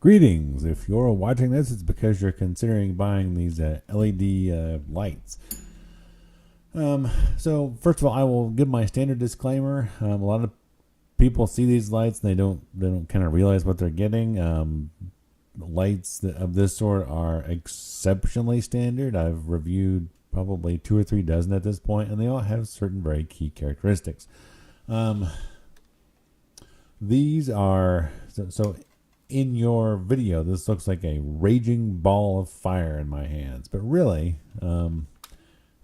Greetings. If you're watching this, it's because you're considering buying these LED lights. So first of all, I will give my standard disclaimer. A lot of people see these lights and they don't kind of realize what they're getting. Lights of this sort are exceptionally standard. I've reviewed probably 2 or 3 dozen at this point, and they all have certain very key characteristics. These are so in your video, this looks like a raging ball of fire in my hands, but really,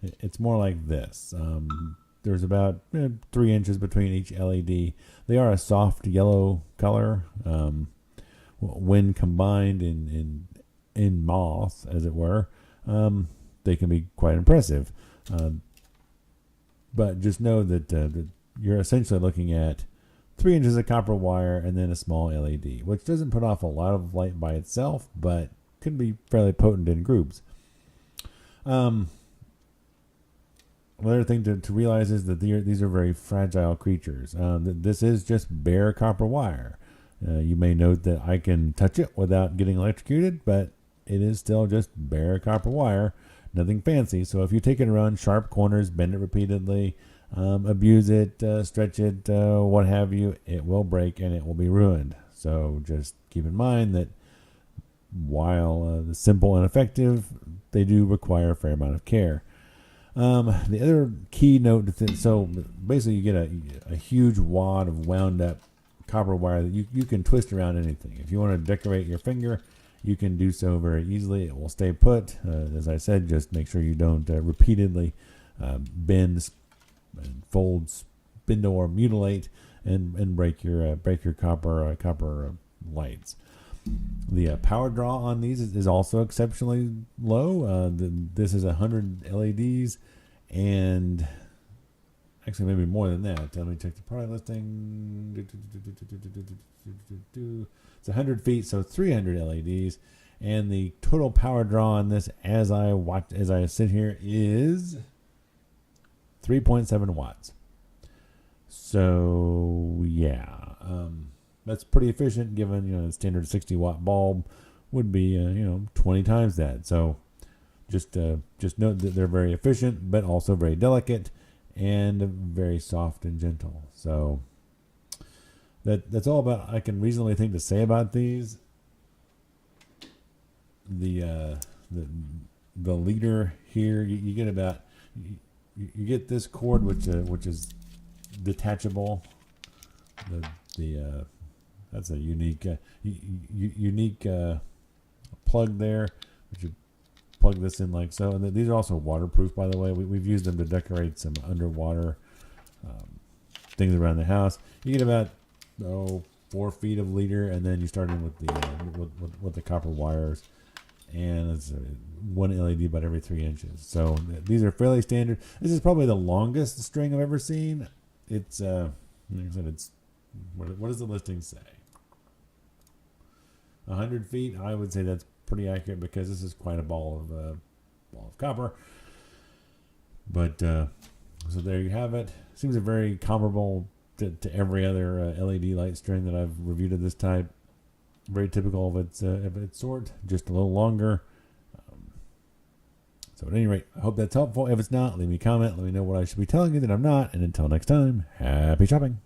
it's more like this. There's about 3 inches between each LED. They are a soft yellow color. When combined in moth, as it were, they can be quite impressive. But just know that you're essentially looking at 3 inches of copper wire and then a small LED, which doesn't put off a lot of light by itself, but can be fairly potent in groups. Another thing to realize is that these are very fragile creatures. This is just bare copper wire. You may note that I can touch it without getting electrocuted, but it is still just bare copper wire, nothing fancy. So if you take it around sharp corners, bend it repeatedly, abuse it, stretch it, what have you, it will break and it will be ruined. So just keep in mind that while simple and effective, they do require a fair amount of care. The other key note, so basically you get a huge wad of wound up copper wire that you can twist around anything. If you want to decorate your finger, you can do so very easily. It will stay put. As I said, just make sure you don't repeatedly bend and fold, spindle, or mutilate and break your copper lights. The power draw on these is also exceptionally low. This is 100 LEDs, and actually maybe more than that. Let me check the product listing. It's 100 feet, so 300 LEDs, and the total power draw on this, as I sit here, is 3.7 watts. So yeah, that's pretty efficient, given a standard 60-watt bulb would be 20 times that. So just note that they're very efficient, but also very delicate and very soft and gentle. So that's all about I can reasonably think to say about these. The leader here, you get about you get this cord which is detachable. That's a unique plug there, which you plug this in like so. And these are also waterproof, by the way. We've used them to decorate some underwater things around the house. You get about 4 feet of leader, and then you start in with the copper wires, and it's 1 LED about every 3 inches. So these are fairly standard. This is probably the longest string I've ever seen. It's like I said, it's what does the listing say? 100 feet. I would say that's pretty accurate because this is quite a ball of copper. But so there you have it. Seems a very comparable to every other LED light string that I've reviewed of this type. Very typical of its sort, just a little longer. So at any rate, I hope that's helpful. If it's not, leave me a comment. Let me know what I should be telling you that I'm not. And until next time, happy shopping.